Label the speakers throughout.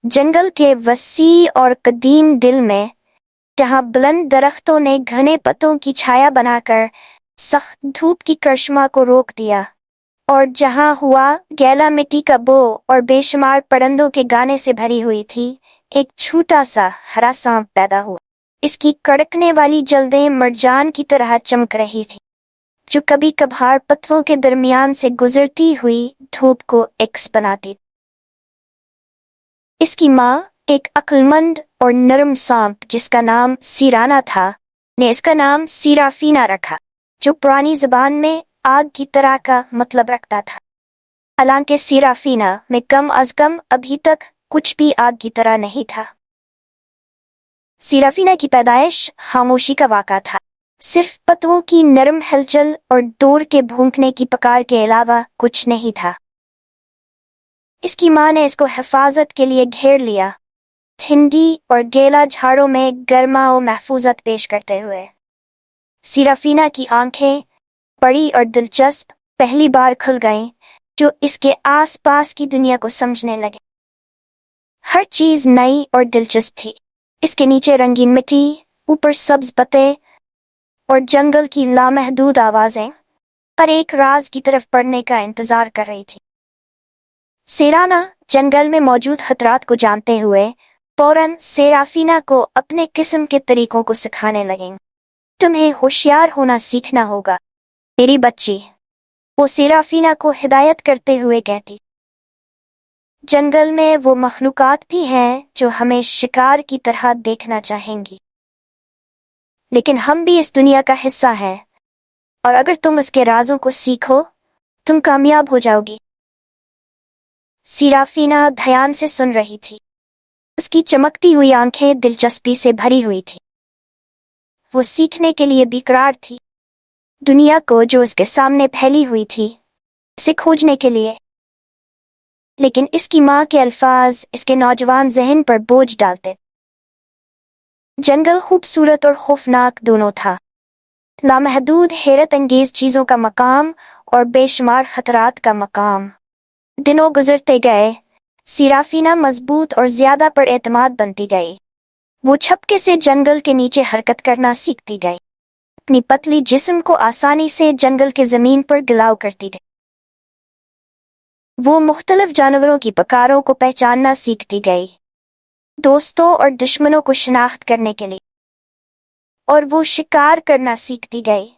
Speaker 1: जंगल के वसी और कदीम दिल में, जहां बुलंद दरख्तों ने घने पत्तों की छाया बनाकर सख्त धूप की करिश्मा को रोक दिया, और जहां हुआ गैला मिट्टी का बो और बेशुमार परिंदों के गाने से भरी हुई थी, एक छोटा सा हरा सांप पैदा हुआ। इसकी कड़कने वाली जल्दें मरजान की तरह चमक रही थी, जो कभी कभार पत्तों के दरमियान से गुजरती हुई धूप को एक्स बनाती। इसकी माँ, एक अक्लमंद और नरम सांप जिसका नाम सिराना था, ने इसका नाम सिराफीना रखा, जो पुरानी जबान में आग की तरह का मतलब रखता था। हालांकि सिराफीना में कम अज कम अभी तक कुछ भी आग की तरह नहीं था। सिराफीना की पैदाइश खामोशी का वाक़ा था, सिर्फ पत्तों की नरम हलचल और दूर के भौंकने की पुकार के अलावा कुछ नहीं था। इसकी माँ ने इसको हिफाजत के लिए घेर लिया, ठंडी और गीला झाड़ों में गर्मा और महफूजत पेश करते हुए। सिराफीना की आंखें, बड़ी और दिलचस्प, पहली बार खुल गईं, जो इसके आसपास की दुनिया को समझने लगे। हर चीज नई और दिलचस्प थी। इसके नीचे रंगीन मिट्टी, ऊपर सब्ज पत्ते और जंगल की लामहदूद आवाजें पर एक राज की तरफ बढ़ने का इंतजार कर रही थी। सिराना जंगल में मौजूद खतरात को जानते हुए फौरन सेराफीना को अपने किस्म के तरीकों को सिखाने लगेंगे। तुम्हें होशियार होना सीखना होगा, मेरी बच्ची, वो सेराफीना को हिदायत करते हुए कहती। जंगल में वो मखलूकात भी हैं जो हमें शिकार की तरह देखना चाहेंगी, लेकिन हम भी इस दुनिया का हिस्सा हैं, और अगर तुम इसके राजों को सीखो, तुम कामयाब हो जाओगी। सिराफीना ध्यान से सुन रही थी। उसकी चमकती हुई आंखें दिलचस्पी से भरी हुई थी। वो सीखने के लिए बेकरार थी, दुनिया को जो उसके सामने फैली हुई थी, इसे खोजने के लिए। लेकिन इसकी माँ के अल्फाज इसके नौजवान जहन पर बोझ डालते। जंगल खूबसूरत और खौफनाक दोनों था, लामहदूद हैरत अंगेज चीजों का मकाम और बेशुमार खतरात का मकाम। दिनों गुजरते गए, सिराफीना मजबूत और ज्यादा पर एतमाद बनती गई। वो छपके से जंगल के नीचे हरकत करना सीखती गई, अपनी पतली जिस्म को आसानी से जंगल के जमीन पर गिलाव करती गई। वो मुख्तलिफ जानवरों की पुकारों को पहचानना सीखती गई, दोस्तों और दुश्मनों को शिनाख्त करने के लिए, और वो शिकार करना सीखती गई।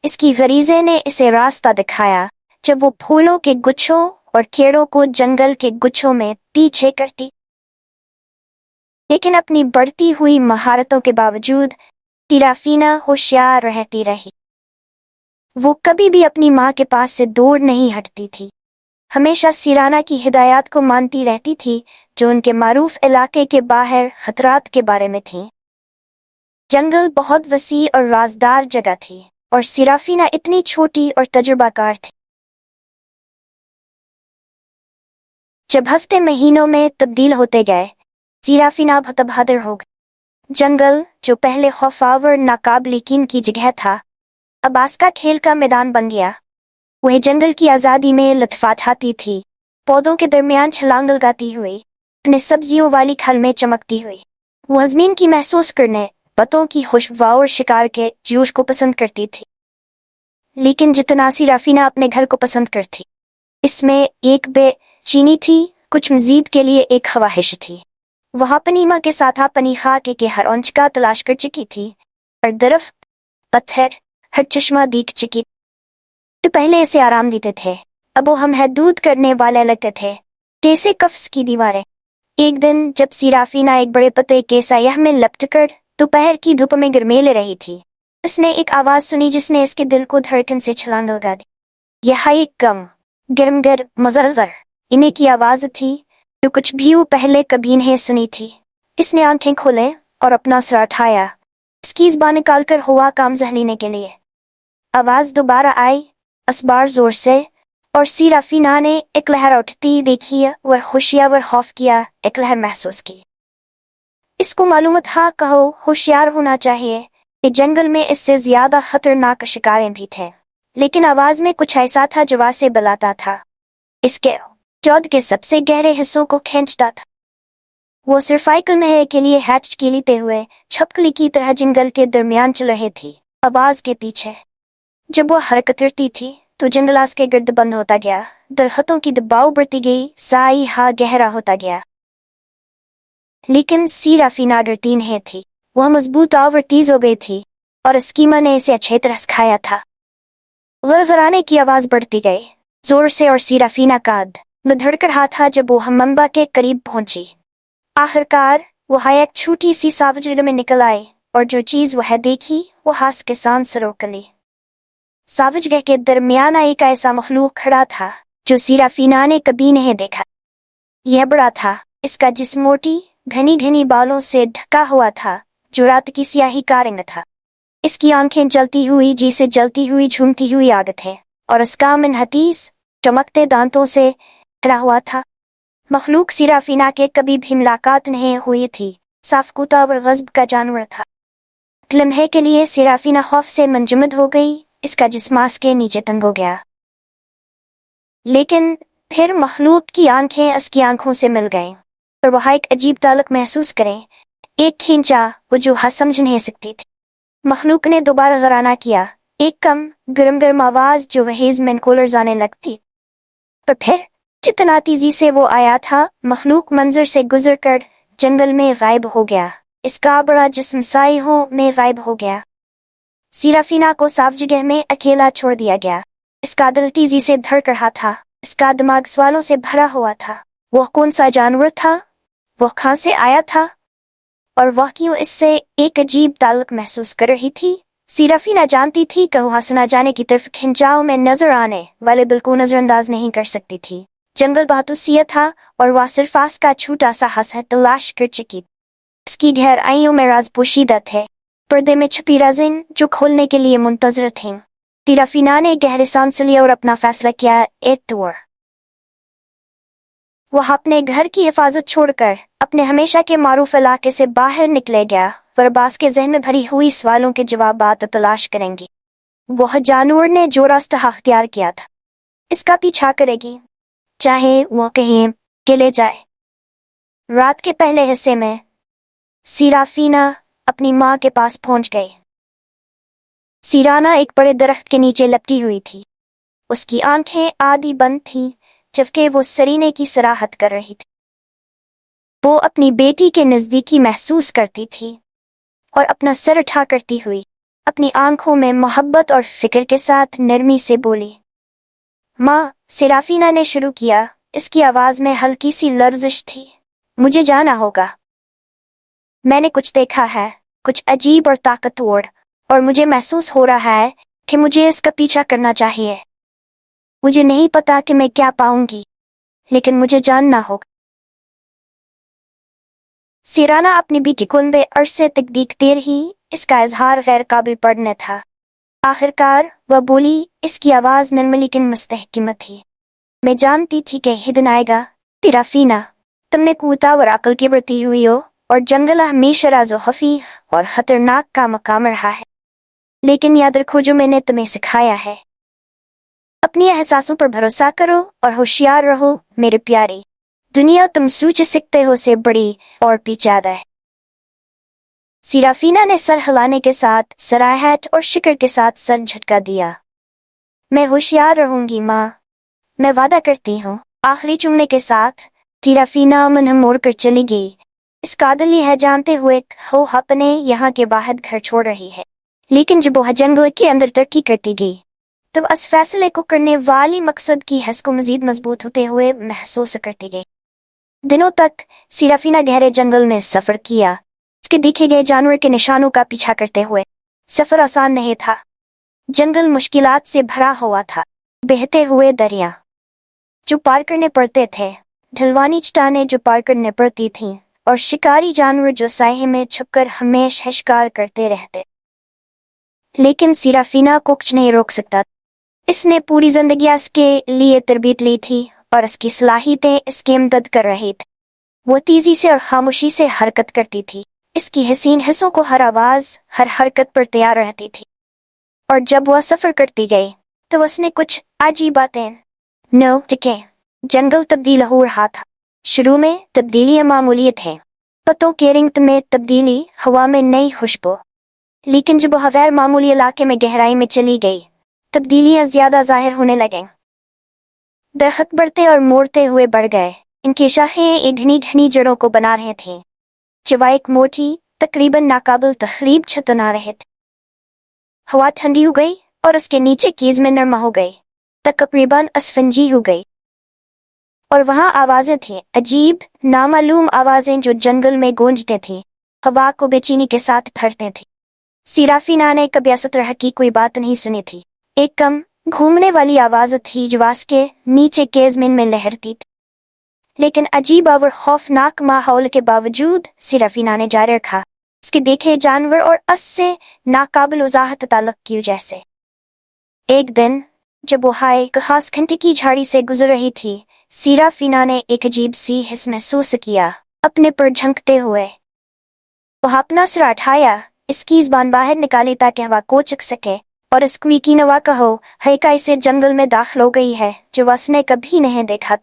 Speaker 1: इसकी गरीजे ने इसे रास्ता दिखाया जब वो फूलों के गुच्छों और कीड़ों को जंगल के गुच्छों में पीछे करती। लेकिन अपनी बढ़ती हुई महारतों के बावजूद सिराफीना होशियार रहती रही। वो कभी भी अपनी माँ के पास से दूर नहीं हटती थी, हमेशा सिराना की हिदायत को मानती रहती थी, जो उनके मारूफ इलाके के बाहर खतरात के बारे में थी। जंगल बहुत वसी और राजदार जगह थी, और सिराफीना इतनी छोटी और तजुर्बाकार थी। जब हफ्ते महीनों में तब्दील होते गए, सिराफीना बहादुर हो गई। जंगल, जो पहले खौफावर नाकाबिल यकीन की जगह था, अब आस्का खेल का मैदान बन गया। वह जंगल की आज़ादी में लथफाठाती थी, पौधों के दरमियान छलांग लगाती हुई, अपने सब्जियों वाली खल में चमकती हुई। वो ज़मीन की महसूस करने, पत्तों की खुशबू और शिकार के जोश को पसंद करती थी। लेकिन जितना सिराफीना अपने घर को पसंद करती, इसमें एक बेचैनी थी, कुछ मजीद के लिए एक ख्वाहिश थी। वह अपनी माँ के साथ अपनी खाके के हर औंच का तलाश कर चुकी थी, हर दरख्त, पत्थर, हर चश्मा देख चुकी। जो पहले इसे आराम देते थे, अब वो महदूद करने वाले लगते थे, जैसे कफ्स की दीवारें। एक दिन जब सिराफीना एक बड़े पत्ते के साया में लपटकर दोपहर की धूप में गरमेले रही थी, उसने एक आवाज सुनी जिसने इसके दिल को धड़कन से छलांग लगा दी। यह एक गर्म मजर इन्हें की आवाज थी, जो कुछ भी वो पहले कभी नहीं सुनी थी। इसने आंखें खोले और अपना सर उठाया, इसकी ज़बान निकालकर हुआ काम जहलीने के लिए। आवाज दोबारा आई, इस बार जोर से, और सिराफीना ने एक लहर उठती देखी। वह खुशियां व खौफ किया एक लहर महसूस की। इसको मालूम था कहो होशियार होना चाहिए कि जंगल में इससे ज्यादा खतरनाक शिकारें भी थे, लेकिन आवाज में कुछ ऐसा था जो वासे बुलाता था, इसके चौध के सबसे गहरे हिस्सों को खींचता था। वो सरफाइकल में के लिए हैच कीलते हुए छपकली की तरह जंगल के दरमियान चल रहे थे, आवाज के पीछे। जब वो हरकत करती थी तो जंगलास के गिर्द बंद होता गया, दरख्तों की दबाव बढ़ती गई, साई गहरा होता गया। लेकिन सीराफीना डरती नहीं थी। वह मजबूत और तेज हो गई थी और स्कीमा ने इसे अच्छी तरह सिखाया था। गरगराने की आवाज बढ़ती गई, जोर से, और सीराफीना का दिल धड़क रहा था जब वो हमंबा के करीब पहुंची। आखिरकार वह एक छोटी सी सावजगह में निकल आई और जो चीज वह देखी वो हाथ के साथ से रोक ली। सावजगह के दरमियान एक ऐसा मखलूक खड़ा था जो सीराफीना ने कभी नहीं देखा। यह बड़ा था, इसका जिस्म मोटी घनी घनी बालों से ढका हुआ था जो रात की स्याही का रंग था। इसकी आंखें जलती हुई जैसे जलती हुई झूमती हुई आग थे और उसका मनहतीस चमकते दांतों से भरा हुआ था। मखलूक सीराफीना के कभी भी मुलाकात नहीं हुई थी, साफ कुत्ता और गज़ब का जानवर था। लम्हे के लिए सीराफीना खौफ से मंजमद हो गई, इसका जिस्म के नीचे तंग हो गया। लेकिन फिर मखलूक की आंखें उसकी आंखों से मिल गईं और वह एक अजीब ताल्लुक महसूस करें, एक खींचा वो जो समझ नहीं सकती थी। मखलूक ने दोबारा घराना किया, एक कम गर्म गर्म आवाज जो वहेज में कोलर जाने लगती। और फिर जितना तेजी से वो आया था, मखलूक मंजर से गुजर कर जंगल में गायब हो गया। इसका बड़ा जिस्म सायों में गायब हो गया। सीराफीना को साफ जगह में अकेला छोड़ दिया गया। इसका दिल तेजी से धड़क रहा था, इसका दिमाग सवालों से भरा हुआ था। वह कौन सा जानवर था, वह कहाँ से आया था, और वह क्यों इससे एक अजीब ताल्लुक महसूस कर रही थी। सीराफीना जानती थी कि वह हंसना जाने की तरफ खिंचाव में नजर आने वाले बिल को नजरअंदाज नहीं कर सकती थी। जंगल बहुत वसीअ था और वह सिर्फ आस का छोटा सा हंस तलाश कर चुकी। इसकी गहराइयों में राज पोशीदा थे, पर्दे में छुपी राज़ें जो खोलने के लिए मुंतजर थीं। सीराफीना ने गहरे सांस लिए और अपना फैसला किया। एक तौर वह अपने घर की हिफाजत छोड़कर अपने हमेशा के मारूफ इलाके से बाहर निकले गया, पर अब्बास के जहन में भरी हुई सवालों के जवाब तलाश करेंगी। वह जानवर ने जो रास्ता अख्तियार किया था, इसका पीछा करेगी, चाहे वह कहीं अकेले जाए। रात के पहले हिस्से में सीराफीना अपनी माँ के पास पहुंच गई। सीराना एक बड़े दरख्त के नीचे लपटी हुई थी। उसकी आंखें आधी बंद थीं, जबकि वो सरीने की सराहत कर रही थी। वो अपनी बेटी के नजदीकी महसूस करती थी और अपना सर उठा करती हुई अपनी आंखों में मोहब्बत और फिक्र के साथ नरमी से बोली, माँ। सीराफीना ने शुरू किया, इसकी आवाज में हल्की सी लर्जिश थी। मुझे जाना होगा। मैंने कुछ देखा है, कुछ अजीब और ताकतवर, और मुझे महसूस हो रहा है कि मुझे इसका पीछा करना चाहिए। मुझे नहीं पता कि मैं क्या पाऊंगी, लेकिन मुझे जानना होगा। सीराना अपनी बेटी को लंबे अरसे तक देखते रही, इसका इजहार गैर काबिल पढ़ने था। आखिरकार वह बोली, इसकी आवाज नरम लेकिन मुस्तहकम थी। मैं जानती थी कि हिदन आएगा। सीराफीना, तुमने कुव्वत और अक्ल की बढ़ती हुई हो, और जंगल हमेशा राज़ो खफी और खतरनाक का मकाम रहा है। लेकिन याद रखो जो मैंने तुम्हें सिखाया है, अपनी एहसासों पर भरोसा करो और होशियार रहो मेरे प्यारे। दुनिया तुम सोच सकते हो से बड़ी और पेचीदा है। सीराफीना ने सर हिलाने के साथ सराहत और शिकर के साथ सर झटका दिया। मैं होशियार रहूंगी माँ, मैं वादा करती हूँ। आखिरी चुमने के साथ सीराफीना मुंह मोड़कर चली गई। इस कादल है जानते हुए वो अपने यहाँ के बाहर घर छोड़ रही है। लेकिन जब वह जंगल के अंदर तरक्की करती गई, तब इस फैसले को करने वाली मकसद की हस को मजीद मजबूत होते हुए महसूस करती गई। दिनों तक सीराफीना गहरे जंगल में सफर किया, उसके देखे गए जानवर के निशानों का पीछा करते हुए। सफर आसान नहीं था। जंगल मुश्किलात से भरा हुआ था। बहते हुए दरिया जो पार करने पड़ते थे, ढलवानी चट्टानें जो पार करने पड़ती थीं, और शिकारी जानवर जो साये में छुपकर हमेशा शिकार करते रहते। लेकिन सीराफीना को कुछ नहीं रोक सकता। इसने पूरी जिंदगी इसके लिए तरबियत ली थी और इसकी सलाहियतें इसकी मदद कर रही थी। वो तेजी से और खामोशी से हरकत करती थी। इसकी हसीन हिस्सों को हर आवाज, हर हरकत पर तैयार रहती थी। और जब वह सफर करती गई, तो उसने कुछ अजीब बातें नो टिके। जंगल तब्दील हो रहा था। शुरू में तब्दीलियां मामूली थे, پتوں کے رنگ میں تبدیلی، ہوا میں نئی خوشبو۔ لیکن جب وہ غیر معمولی علاقے میں گہرائی میں چلی گئی، تبدیلیاں زیادہ ظاہر ہونے لگیں۔ درخت بڑھتے اور موڑتے ہوئے بڑھ گئے، ان کی شاخیں ایک گھنی گھنی جڑوں کو بنا رہی تھیں، جو ایک موٹی، تقریباً ناقابل تخریب چھت بنا رہے تھے۔ ہوا ٹھنڈی ہو گئی اور اس کے نیچے کی زمین نرم ہو گئی، تقریباً اسفنجی ہو گئی، اور وہاں آوازیں تھیں، عجیب، نامعلوم آوازیں جو جنگل میں گونجتے تھیں، ہوا کو بے چینی کے ساتھ پھرتے تھے۔ سیرافینا نے کبھی اس طرح کی کوئی بات نہیں سنی تھی، ایک کم گھومنے والی آواز تھی جو اس کے نیچے کے زمین میں لہرتی تھی۔ لیکن عجیب اور خوفناک ماحول کے باوجود سیرافینا نے جاری رکھا، اس کے دیکھے جانور اور اس سے ناقابل وضاحت تعلق کی وجہ سے۔ ایک دن جب وہ ایک خاص گھنٹی کی جھاڑی سے گزر رہی تھی، سیرافینا نے ایک عجیب سی حس محسوس کیا، اپنے پر جھنکتے ہوئے۔ وہ اپنا سر اٹھایا، اس کی زبان باہر نکالی تاکہ ہوا کو چکھ سکے، اور اس کوئی کی نوا کہو ہے کہ اسے جنگل میں داخل ہو گئی ہے جو اس نے کبھی نہیں دیکھا۔